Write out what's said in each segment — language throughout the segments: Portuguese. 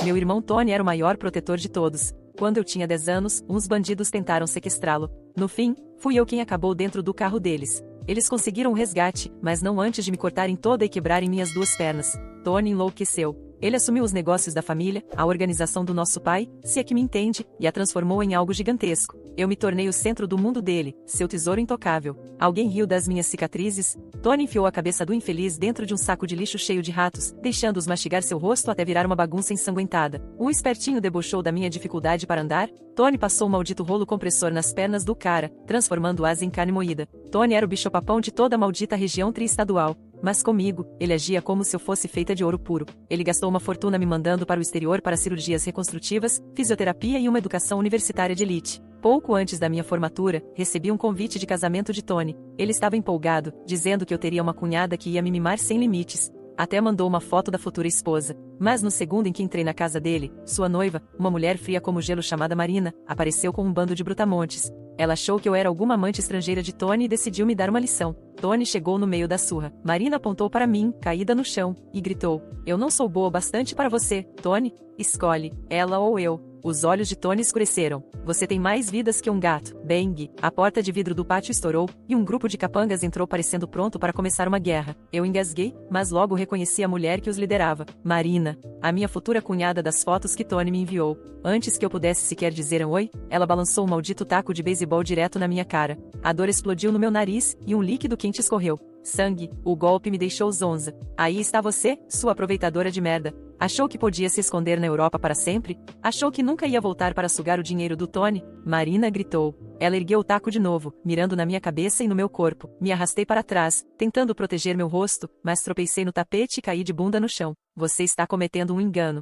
Meu irmão Tony era o maior protetor de todos. Quando eu tinha 10 anos, uns bandidos tentaram sequestrá-lo. No fim, fui eu quem acabou dentro do carro deles. Eles conseguiram um resgate, mas não antes de me cortarem toda e quebrarem minhas 2 pernas. Tony enlouqueceu. Ele assumiu os negócios da família, a organização do nosso pai, se é que me entende, e a transformou em algo gigantesco. Eu me tornei o centro do mundo dele, seu tesouro intocável. Alguém riu das minhas cicatrizes? Tony enfiou a cabeça do infeliz dentro de um saco de lixo cheio de ratos, deixando-os mastigar seu rosto até virar uma bagunça ensanguentada. Um espertinho debochou da minha dificuldade para andar. Tony passou o maldito rolo compressor nas pernas do cara, transformando-as em carne moída. Tony era o bicho-papão de toda a maldita região triestadual. Mas comigo, ele agia como se eu fosse feita de ouro puro. Ele gastou uma fortuna me mandando para o exterior para cirurgias reconstrutivas, fisioterapia e uma educação universitária de elite. Pouco antes da minha formatura, recebi um convite de casamento de Tony. Ele estava empolgado, dizendo que eu teria uma cunhada que ia me mimar sem limites. Até mandou uma foto da futura esposa. Mas no segundo em que entrei na casa dele, sua noiva, uma mulher fria como gelo chamada Marina, apareceu com um bando de brutamontes. Ela achou que eu era alguma amante estrangeira de Tony e decidiu me dar uma lição. Tony chegou no meio da surra. Marina apontou para mim, caída no chão, e gritou: "Eu não sou boa bastante para você, Tony. Escolhe, ela ou eu." Os olhos de Tony escureceram. "Você tem mais vidas que um gato." Bang! A porta de vidro do pátio estourou, e um grupo de capangas entrou parecendo pronto para começar uma guerra. Eu engasguei, mas logo reconheci a mulher que os liderava. Marina, a minha futura cunhada das fotos que Tony me enviou. Antes que eu pudesse sequer dizer um oi, ela balançou um maldito taco de beisebol direto na minha cara. A dor explodiu no meu nariz, e um líquido quente escorreu. Sangue, o golpe me deixou zonza. Aí está você, sua aproveitadora de merda. Achou que podia se esconder na Europa para sempre? Achou que nunca ia voltar para sugar o dinheiro do Tony? Marina gritou. Ela ergueu o taco de novo, mirando na minha cabeça e no meu corpo. Me arrastei para trás, tentando proteger meu rosto, mas tropecei no tapete e caí de bunda no chão. Você está cometendo um engano.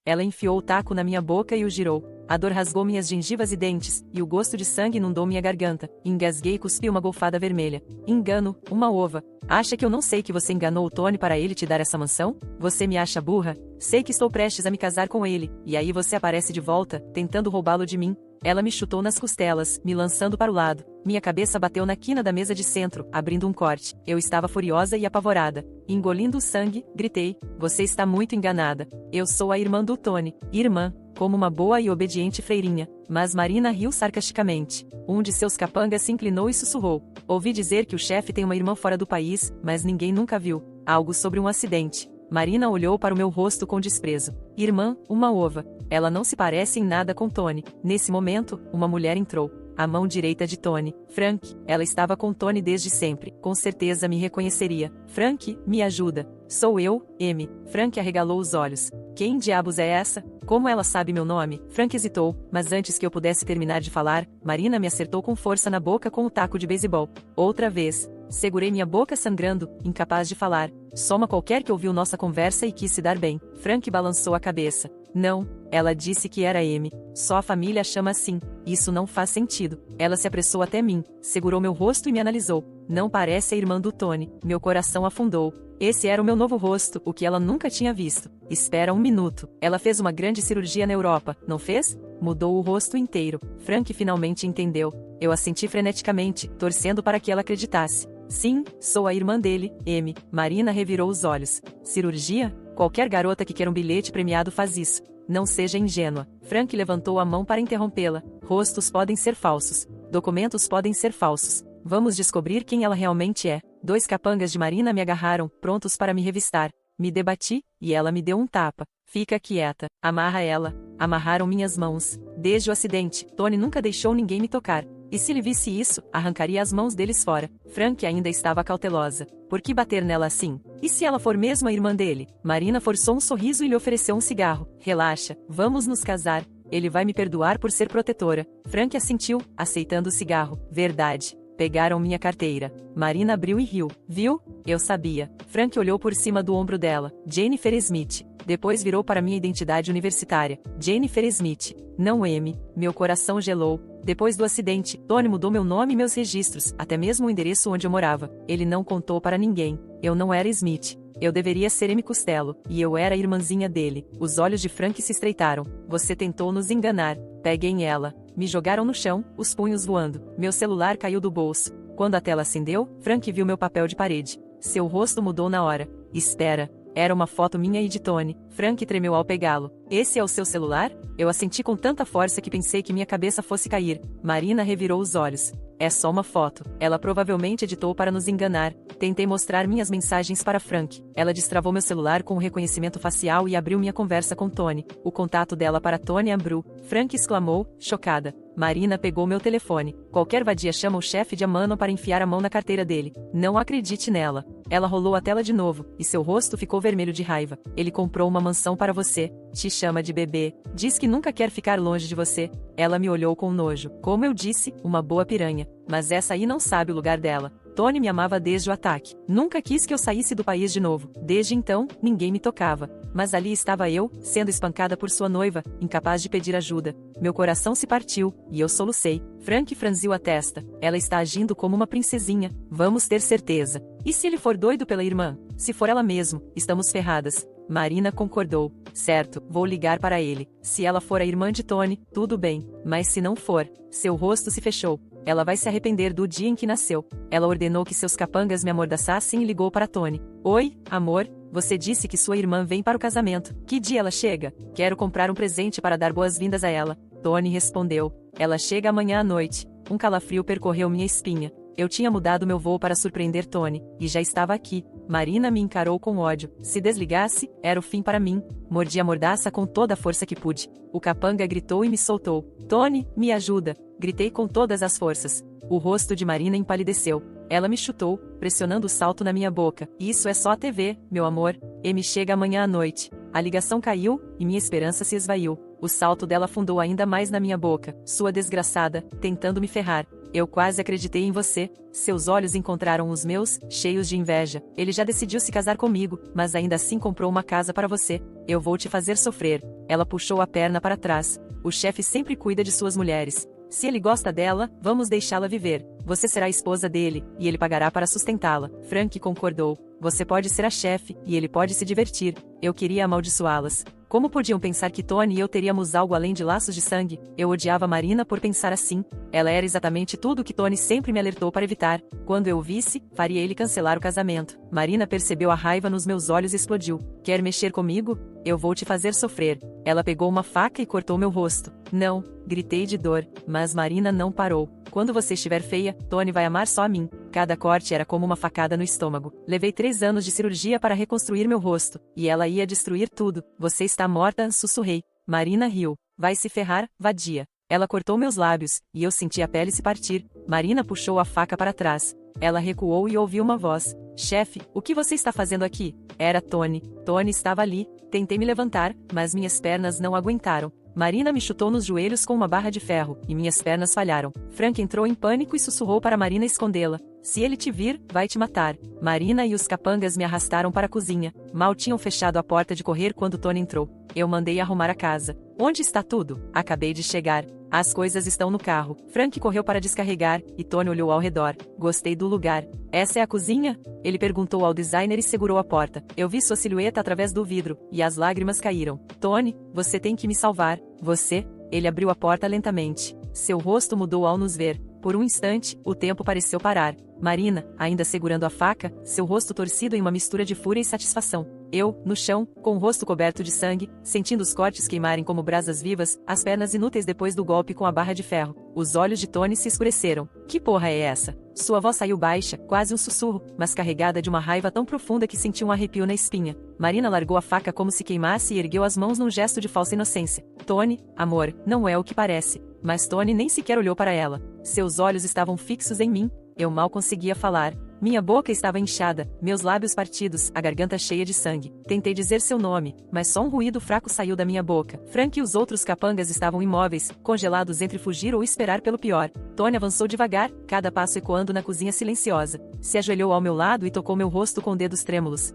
Ela enfiou o taco na minha boca e o girou. A dor rasgou minhas gengivas e dentes, e o gosto de sangue inundou minha garganta. Engasguei e cuspi uma golfada vermelha. Engano, uma ova. Acha que eu não sei que você enganou o Tony para ele te dar essa mansão? Você me acha burra? Sei que estou prestes a me casar com ele, e aí você aparece de volta, tentando roubá-lo de mim. Ela me chutou nas costelas, me lançando para o lado. Minha cabeça bateu na quina da mesa de centro, abrindo um corte. Eu estava furiosa e apavorada. Engolindo o sangue, gritei: "Você está muito enganada. Eu sou a irmã do Tony." Irmã, como uma boa e obediente freirinha. Mas Marina riu sarcasticamente. Um de seus capangas se inclinou e sussurrou: "Ouvi dizer que o chefe tem uma irmã fora do país, mas ninguém nunca viu. Algo sobre um acidente." Marina olhou para o meu rosto com desprezo. "Irmã, uma ova. Ela não se parece em nada com Tony." Nesse momento, uma mulher entrou. A mão direita de Tony. Frank. Ela estava com Tony desde sempre. Com certeza me reconheceria. "Frank, me ajuda." "Sou eu, M." Frank arregalou os olhos. "Quem diabos é essa? Como ela sabe meu nome?" Frank hesitou, mas antes que eu pudesse terminar de falar, Marina me acertou com força na boca com o taco de beisebol. Outra vez. Segurei minha boca sangrando, incapaz de falar. Soma qualquer que ouviu nossa conversa e quis se dar bem. Frank balançou a cabeça. "Não, ela disse que era M. Só a família chama assim. Isso não faz sentido." Ela se apressou até mim, segurou meu rosto e me analisou. "Não parece a irmã do Tony." Meu coração afundou. Esse era o meu novo rosto, o que ela nunca tinha visto. "Espera um minuto. Ela fez uma grande cirurgia na Europa, não fez?" Mudou o rosto inteiro. Frank finalmente entendeu. Eu assenti freneticamente, torcendo para que ela acreditasse. "Sim, sou a irmã dele, M." Marina revirou os olhos. "Cirurgia? Qualquer garota que quer um bilhete premiado faz isso. Não seja ingênua." Frank levantou a mão para interrompê-la. "Rostos podem ser falsos. Documentos podem ser falsos. Vamos descobrir quem ela realmente é." 2 capangas de Marina me agarraram, prontos para me revistar. Me debati, e ela me deu um tapa. "Fica quieta. Amarra ela." Amarraram minhas mãos. Desde o acidente, Tony nunca deixou ninguém me tocar. E se ele visse isso, arrancaria as mãos deles fora. Frank ainda estava cautelosa. Por que bater nela assim? E se ela for mesmo a irmã dele? Marina forçou um sorriso e lhe ofereceu um cigarro. "Relaxa, vamos nos casar. Ele vai me perdoar por ser protetora." Frank assentiu, aceitando o cigarro. "Verdade." Pegaram minha carteira. Marina abriu e riu. "Viu? Eu sabia." Frank olhou por cima do ombro dela. "Jennifer Smith." Depois virou para minha identidade universitária. "Jennifer Smith. Não M." Meu coração gelou. Depois do acidente, Tony mudou meu nome e meus registros, até mesmo o endereço onde eu morava. Ele não contou para ninguém. Eu não era Smith. Eu deveria ser M. Costello, e eu era a irmãzinha dele. Os olhos de Frank se estreitaram. "Você tentou nos enganar." "Peguem ela." Me jogaram no chão, os punhos voando. Meu celular caiu do bolso. Quando a tela acendeu, Frank viu meu papel de parede. Seu rosto mudou na hora. "Espera. Era uma foto minha e de Tony. Frank tremeu ao pegá-lo. Esse é o seu celular? Eu assenti com tanta força que pensei que minha cabeça fosse cair. Marina revirou os olhos. É só uma foto. Ela provavelmente editou para nos enganar. Tentei mostrar minhas mensagens para Frank. Ela destravou meu celular com o reconhecimento facial e abriu minha conversa com Tony. O contato dela para Tony abriu. Frank exclamou, chocada. Marina pegou meu telefone. Qualquer vadia chama o chefe de Amano para enfiar a mão na carteira dele. Não acredite nela. Ela rolou a tela de novo, e seu rosto ficou vermelho de raiva. Ele comprou uma mansão para você. Te chama de bebê. Diz que nunca quer ficar longe de você. Ela me olhou com nojo. Como eu disse, uma boa piranha. Mas essa aí não sabe o lugar dela. Tony me amava desde o ataque. Nunca quis que eu saísse do país de novo. Desde então, ninguém me tocava. Mas ali estava eu, sendo espancada por sua noiva, incapaz de pedir ajuda. Meu coração se partiu, e eu solucei. Frank franziu a testa. Ela está agindo como uma princesinha. Vamos ter certeza. E se ele for doido pela irmã? Se for ela mesmo, estamos ferradas. Marina concordou. Certo, vou ligar para ele. Se ela for a irmã de Tony, tudo bem. Mas se não for, seu rosto se fechou. Ela vai se arrepender do dia em que nasceu. Ela ordenou que seus capangas me amordaçassem e ligou para Tony. Oi, amor, você disse que sua irmã vem para o casamento. Que dia ela chega? Quero comprar um presente para dar boas-vindas a ela. Tony respondeu. Ela chega amanhã à noite. Um calafrio percorreu minha espinha. Eu tinha mudado meu voo para surpreender Tony, e já estava aqui. Marina me encarou com ódio. Se desligasse, era o fim para mim. Mordi a mordaça com toda a força que pude. O capanga gritou e me soltou. Tony, me ajuda! Gritei com todas as forças. O rosto de Marina empalideceu. Ela me chutou, pressionando o salto na minha boca. Isso é só a TV, meu amor. Me chega amanhã à noite. A ligação caiu, e minha esperança se esvaiu. O salto dela afundou ainda mais na minha boca. Sua desgraçada, tentando me ferrar. Eu quase acreditei em você. Seus olhos encontraram os meus, cheios de inveja. Ele já decidiu se casar comigo, mas ainda assim comprou uma casa para você. Eu vou te fazer sofrer. Ela puxou a perna para trás. O chefe sempre cuida de suas mulheres. Se ele gosta dela, vamos deixá-la viver. Você será a esposa dele, e ele pagará para sustentá-la. Frank concordou. Você pode ser a chefe, e ele pode se divertir. Eu queria amaldiçoá-las. Como podiam pensar que Tony e eu teríamos algo além de laços de sangue? Eu odiava Marina por pensar assim. Ela era exatamente tudo o que Tony sempre me alertou para evitar. Quando eu o visse, faria ele cancelar o casamento. Marina percebeu a raiva nos meus olhos e explodiu. Quer mexer comigo? Eu vou te fazer sofrer. Ela pegou uma faca e cortou meu rosto. Não, gritei de dor, mas Marina não parou. Quando você estiver feia, Tony vai amar só a mim. Cada corte era como uma facada no estômago. Levei 3 anos de cirurgia para reconstruir meu rosto, e ela ia destruir tudo. Você está morta, sussurrei. Marina riu. Vai se ferrar, vadia. Ela cortou meus lábios, e eu senti a pele se partir. Marina puxou a faca para trás. Ela recuou e ouviu uma voz. Chefe, o que você está fazendo aqui? Era Tony. Tony estava ali. Tentei me levantar, mas minhas pernas não aguentaram. Marina me chutou nos joelhos com uma barra de ferro, e minhas pernas falharam. Frank entrou em pânico e sussurrou para Marina escondê-la. Se ele te vir, vai te matar. Marina e os capangas me arrastaram para a cozinha. Mal tinham fechado a porta de correr quando Tony entrou. Eu mandei arrumar a casa. Onde está tudo? Acabei de chegar. As coisas estão no carro. Frank correu para descarregar, e Tony olhou ao redor. Gostei do lugar. Essa é a cozinha? Ele perguntou ao designer e segurou a porta. Eu vi sua silhueta através do vidro, e as lágrimas caíram. Tony, você tem que me salvar. Você? Ele abriu a porta lentamente. Seu rosto mudou ao nos ver. Por um instante, o tempo pareceu parar. Marina, ainda segurando a faca, seu rosto torcido em uma mistura de fúria e satisfação. Eu, no chão, com o rosto coberto de sangue, sentindo os cortes queimarem como brasas vivas, as pernas inúteis depois do golpe com a barra de ferro. Os olhos de Tony se escureceram. Que porra é essa? Sua voz saiu baixa, quase um sussurro, mas carregada de uma raiva tão profunda que senti um arrepio na espinha. Marina largou a faca como se queimasse e ergueu as mãos num gesto de falsa inocência. Tony, amor, não é o que parece. Mas Tony nem sequer olhou para ela. Seus olhos estavam fixos em mim. Eu mal conseguia falar. Minha boca estava inchada, meus lábios partidos, a garganta cheia de sangue. Tentei dizer seu nome, mas só um ruído fraco saiu da minha boca. Frank e os outros capangas estavam imóveis, congelados entre fugir ou esperar pelo pior. Tony avançou devagar, cada passo ecoando na cozinha silenciosa. Se ajoelhou ao meu lado e tocou meu rosto com dedos trêmulos.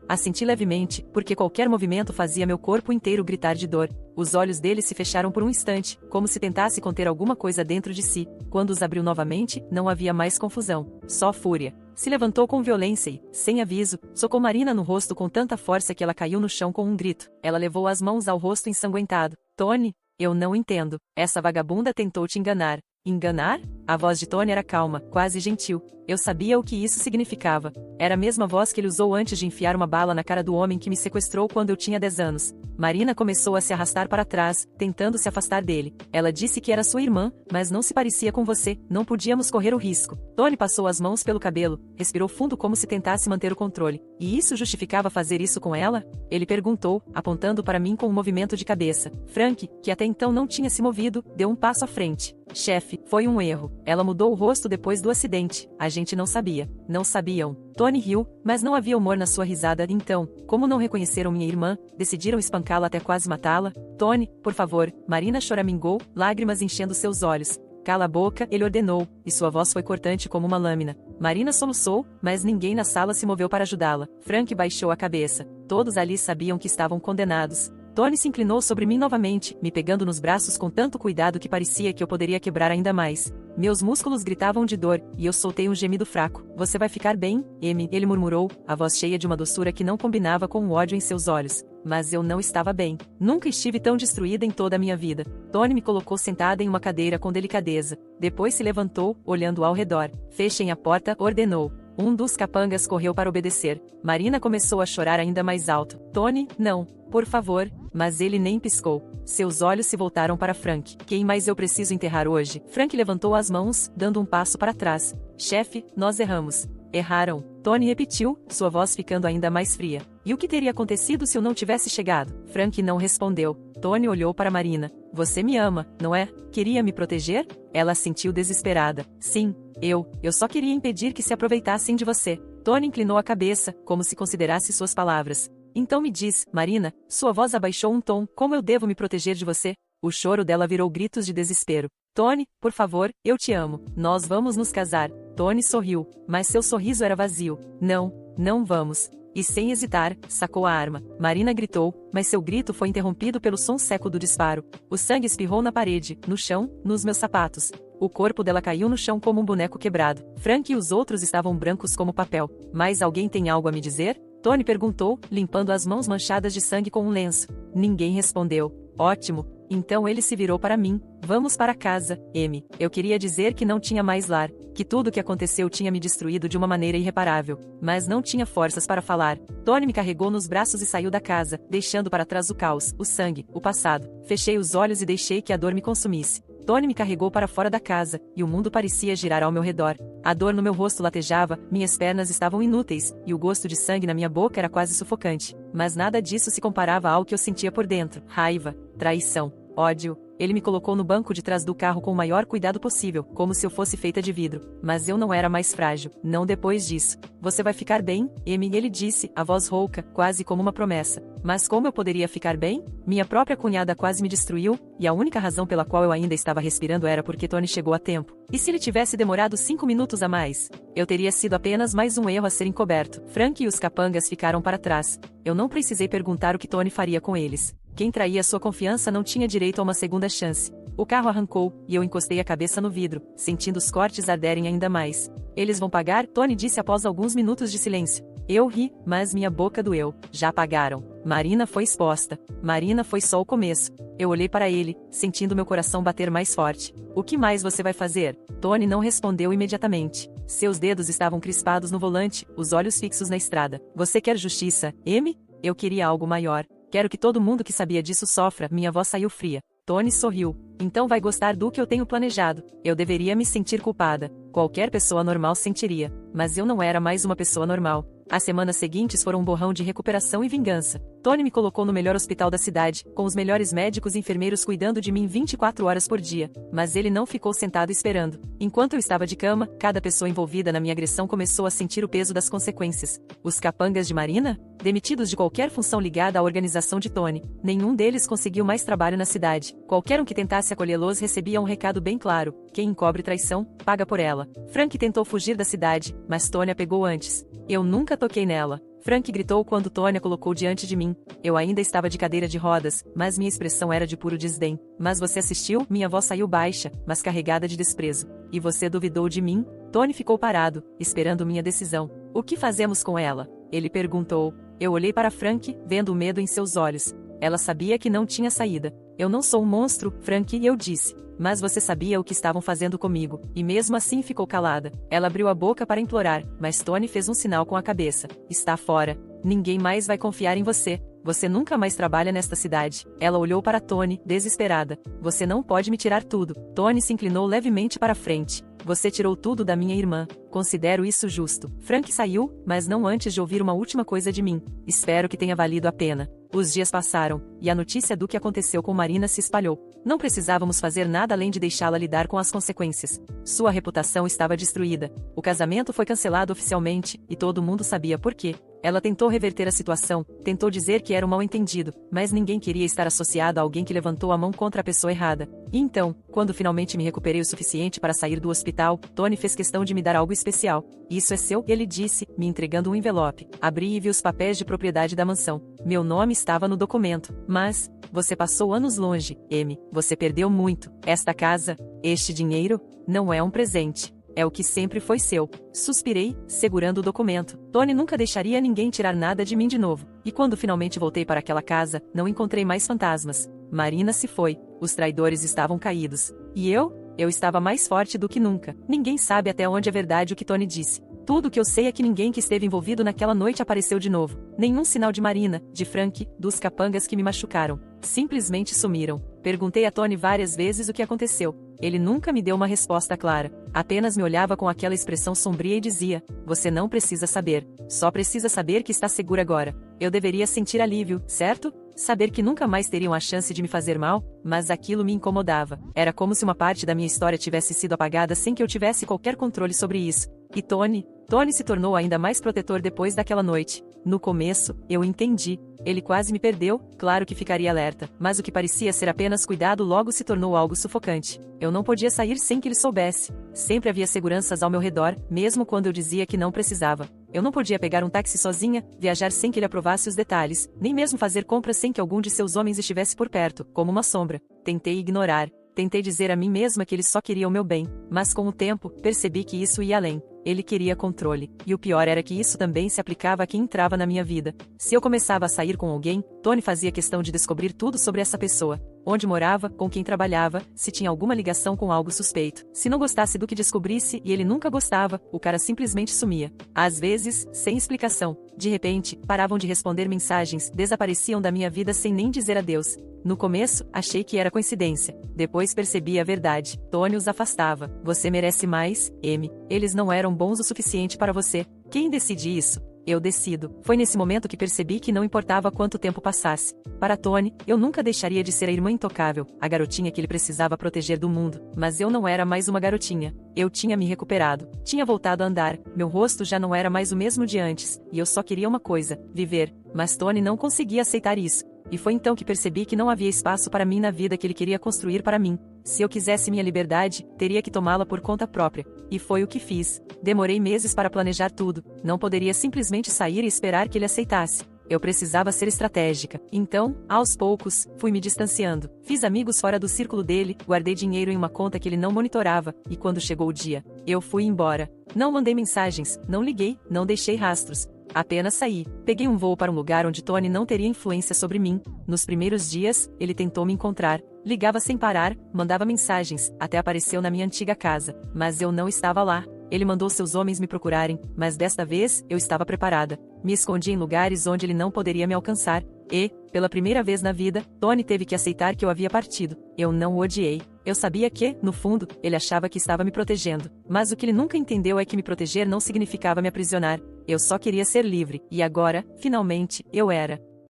Assenti levemente, porque qualquer movimento fazia meu corpo inteiro gritar de dor. Os olhos dele se fecharam por um instante, como se tentasse conter alguma coisa dentro de si. Quando os abriu novamente, não havia mais confusão, só fúria. Se levantou com violência e, sem aviso, socou Marina no rosto com tanta força que ela caiu no chão com um grito. Ela levou as mãos ao rosto ensanguentado. Tony, eu não entendo. Essa vagabunda tentou te enganar. Enganar? A voz de Tony era calma, quase gentil. Eu sabia o que isso significava. Era a mesma voz que ele usou antes de enfiar uma bala na cara do homem que me sequestrou quando eu tinha 10 anos. Marina começou a se arrastar para trás, tentando se afastar dele. Ela disse que era sua irmã, mas não se parecia com você, não podíamos correr o risco. Tony passou as mãos pelo cabelo, respirou fundo como se tentasse manter o controle. E isso justificava fazer isso com ela? Ele perguntou, apontando para mim com um movimento de cabeça. Frank, que até então não tinha se movido, deu um passo à frente. Chefe, foi um erro. Ela mudou o rosto depois do acidente. A gente não sabia. Não sabiam. Tony riu, mas não havia humor na sua risada. Então, como não reconheceram minha irmã, decidiram espancá-la até quase matá-la? Tony, por favor, Marina choramingou, lágrimas enchendo seus olhos. Cala a boca, ele ordenou, e sua voz foi cortante como uma lâmina. Marina soluçou, mas ninguém na sala se moveu para ajudá-la. Frank baixou a cabeça. Todos ali sabiam que estavam condenados. Tony se inclinou sobre mim novamente, me pegando nos braços com tanto cuidado que parecia que eu poderia quebrar ainda mais. Meus músculos gritavam de dor, e eu soltei um gemido fraco. Você vai ficar bem, Amy, ele murmurou, a voz cheia de uma doçura que não combinava com o ódio em seus olhos. Mas eu não estava bem. Nunca estive tão destruída em toda a minha vida. Tony me colocou sentada em uma cadeira com delicadeza. Depois se levantou, olhando ao redor. Fechem a porta, ordenou. Um dos capangas correu para obedecer. Marina começou a chorar ainda mais alto. Tony, não, por favor, mas ele nem piscou. Seus olhos se voltaram para Frank. Quem mais eu preciso enterrar hoje? Frank levantou as mãos, dando um passo para trás. Chefe, nós erramos. Erraram. Tony repetiu, sua voz ficando ainda mais fria. E o que teria acontecido se eu não tivesse chegado? Frank não respondeu. Tony olhou para Marina. Você me ama, não é? Queria me proteger? Ela sentiu desesperada. Sim, eu só queria impedir que se aproveitassem de você. Tony inclinou a cabeça, como se considerasse suas palavras. Então me diz, Marina, sua voz abaixou um tom, como eu devo me proteger de você? O choro dela virou gritos de desespero. Tony, por favor, eu te amo. Nós vamos nos casar. Tony sorriu, mas seu sorriso era vazio. Não, não vamos. E sem hesitar, sacou a arma. Marina gritou, mas seu grito foi interrompido pelo som seco do disparo. O sangue espirrou na parede, no chão, nos meus sapatos. O corpo dela caiu no chão como um boneco quebrado. Frank e os outros estavam brancos como papel. Mas alguém tem algo a me dizer? Tony perguntou, limpando as mãos manchadas de sangue com um lenço. Ninguém respondeu. Ótimo. Então ele se virou para mim. Vamos para casa, Amy. Eu queria dizer que não tinha mais lar, que tudo o que aconteceu tinha me destruído de uma maneira irreparável, mas não tinha forças para falar. Tony me carregou nos braços e saiu da casa, deixando para trás o caos, o sangue, o passado. Fechei os olhos e deixei que a dor me consumisse. Tony me carregou para fora da casa, e o mundo parecia girar ao meu redor. A dor no meu rosto latejava, minhas pernas estavam inúteis, e o gosto de sangue na minha boca era quase sufocante. Mas nada disso se comparava ao que eu sentia por dentro. Raiva, traição, ódio. Ele me colocou no banco de trás do carro com o maior cuidado possível, como se eu fosse feita de vidro. Mas eu não era mais frágil, não depois disso. Você vai ficar bem, Amy, ele disse, a voz rouca, quase como uma promessa. Mas como eu poderia ficar bem? Minha própria cunhada quase me destruiu, e a única razão pela qual eu ainda estava respirando era porque Tony chegou a tempo. E se ele tivesse demorado 5 minutos a mais? Eu teria sido apenas mais um erro a ser encoberto. Frank e os capangas ficaram para trás. Eu não precisei perguntar o que Tony faria com eles. Quem traía sua confiança não tinha direito a uma segunda chance. O carro arrancou, e eu encostei a cabeça no vidro, sentindo os cortes arderem ainda mais. Eles vão pagar? Tony disse após alguns minutos de silêncio. Eu ri, mas minha boca doeu. Já pagaram. Marina foi exposta. Marina foi só o começo. Eu olhei para ele, sentindo meu coração bater mais forte. O que mais você vai fazer? Tony não respondeu imediatamente. Seus dedos estavam crispados no volante, os olhos fixos na estrada. Você quer justiça, Amy? Eu queria algo maior. Quero que todo mundo que sabia disso sofra. Minha voz saiu fria. Tony sorriu. Então vai gostar do que eu tenho planejado. Eu deveria me sentir culpada. Qualquer pessoa normal sentiria. Mas eu não era mais uma pessoa normal. As semanas seguintes foram um borrão de recuperação e vingança. Tony me colocou no melhor hospital da cidade, com os melhores médicos e enfermeiros cuidando de mim 24 horas por dia. Mas ele não ficou sentado esperando. Enquanto eu estava de cama, cada pessoa envolvida na minha agressão começou a sentir o peso das consequências. Os capangas de Marina? Demitidos de qualquer função ligada à organização de Tony. Nenhum deles conseguiu mais trabalho na cidade. Qualquer um que tentasse acolhê-los recebia um recado bem claro. Quem encobre traição, paga por ela. Frank tentou fugir da cidade, mas Tony a pegou antes. Eu nunca toquei nela. Frank gritou quando Tony a colocou diante de mim. Eu ainda estava de cadeira de rodas, mas minha expressão era de puro desdém. Mas você assistiu? Minha voz saiu baixa, mas carregada de desprezo. E você duvidou de mim? Tony ficou parado, esperando minha decisão. O que fazemos com ela? Ele perguntou. Eu olhei para Frank, vendo o medo em seus olhos. Ela sabia que não tinha saída. Eu não sou um monstro, Frank, eu disse. Mas você sabia o que estavam fazendo comigo, e mesmo assim ficou calada. Ela abriu a boca para implorar, mas Tony fez um sinal com a cabeça. Está fora. Ninguém mais vai confiar em você. Você nunca mais trabalha nesta cidade. Ela olhou para Tony, desesperada. Você não pode me tirar tudo. Tony se inclinou levemente para frente. Você tirou tudo da minha irmã. Considero isso justo. Frank saiu, mas não antes de ouvir uma última coisa de mim. Espero que tenha valido a pena. Os dias passaram, e a notícia do que aconteceu com Marina se espalhou. Não precisávamos fazer nada além de deixá-la lidar com as consequências. Sua reputação estava destruída. O casamento foi cancelado oficialmente, e todo mundo sabia por quê. Ela tentou reverter a situação, tentou dizer que era um mal-entendido, mas ninguém queria estar associado a alguém que levantou a mão contra a pessoa errada. E então, quando finalmente me recuperei o suficiente para sair do hospital, Tony fez questão de me dar algo especial. Isso é seu, ele disse, me entregando um envelope. Abri e vi os papéis de propriedade da mansão. Meu nome estava no documento. Mas, você passou anos longe, Amy. Você perdeu muito. Esta casa, este dinheiro, não é um presente. É o que sempre foi seu. Suspirei, segurando o documento. Tony nunca deixaria ninguém tirar nada de mim de novo. E quando finalmente voltei para aquela casa, não encontrei mais fantasmas. Marina se foi. Os traidores estavam caídos. E eu? Eu estava mais forte do que nunca. Ninguém sabe até onde é verdade o que Tony disse. Tudo o que eu sei é que ninguém que esteve envolvido naquela noite apareceu de novo. Nenhum sinal de Marina, de Frank, dos capangas que me machucaram. Simplesmente sumiram. Perguntei a Tony várias vezes o que aconteceu. Ele nunca me deu uma resposta clara. Apenas me olhava com aquela expressão sombria e dizia: você não precisa saber. Só precisa saber que está segura agora. Eu deveria sentir alívio, certo? Saber que nunca mais teriam a chance de me fazer mal, mas aquilo me incomodava. Era como se uma parte da minha história tivesse sido apagada sem que eu tivesse qualquer controle sobre isso. E Tony se tornou ainda mais protetor depois daquela noite. No começo, eu entendi. Ele quase me perdeu, claro que ficaria alerta, mas o que parecia ser apenas cuidado logo se tornou algo sufocante. Eu não podia sair sem que ele soubesse. Sempre havia seguranças ao meu redor, mesmo quando eu dizia que não precisava. Eu não podia pegar um táxi sozinha, viajar sem que ele aprovasse os detalhes, nem mesmo fazer compras sem que algum de seus homens estivesse por perto, como uma sombra. Tentei ignorar. Tentei dizer a mim mesma que ele só queria o meu bem, mas com o tempo, percebi que isso ia além. Ele queria controle, e o pior era que isso também se aplicava a quem entrava na minha vida. Se eu começava a sair com alguém, Tony fazia questão de descobrir tudo sobre essa pessoa. Onde morava, com quem trabalhava, se tinha alguma ligação com algo suspeito. Se não gostasse do que descobrisse, e ele nunca gostava, o cara simplesmente sumia. Às vezes, sem explicação. De repente, paravam de responder mensagens, desapareciam da minha vida sem nem dizer adeus. No começo, achei que era coincidência. Depois percebi a verdade. Tony os afastava. Você merece mais, Amy. Eles não eram bons o suficiente para você. Quem decide isso? Eu decido. Foi nesse momento que percebi que não importava quanto tempo passasse. Para Tony, eu nunca deixaria de ser a irmã intocável, a garotinha que ele precisava proteger do mundo. Mas eu não era mais uma garotinha. Eu tinha me recuperado. Tinha voltado a andar. Meu rosto já não era mais o mesmo de antes. E eu só queria uma coisa: viver. Mas Tony não conseguia aceitar isso. E foi então que percebi que não havia espaço para mim na vida que ele queria construir para mim. Se eu quisesse minha liberdade, teria que tomá-la por conta própria. E foi o que fiz. Demorei meses para planejar tudo. Não poderia simplesmente sair e esperar que ele aceitasse. Eu precisava ser estratégica. Então, aos poucos, fui me distanciando. Fiz amigos fora do círculo dele, guardei dinheiro em uma conta que ele não monitorava, e quando chegou o dia, eu fui embora. Não mandei mensagens, não liguei, não deixei rastros. Apenas saí. Peguei um voo para um lugar onde Tony não teria influência sobre mim. Nos primeiros dias, ele tentou me encontrar. Ligava sem parar, mandava mensagens, até apareceu na minha antiga casa. Mas eu não estava lá. Ele mandou seus homens me procurarem, mas desta vez, eu estava preparada. Me escondi em lugares onde ele não poderia me alcançar. E, pela primeira vez na vida, Tony teve que aceitar que eu havia partido. Eu não o odiei. Eu sabia que, no fundo, ele achava que estava me protegendo. Mas o que ele nunca entendeu é que me proteger não significava me aprisionar. Eu só queria ser livre. E agora, finalmente, eu era.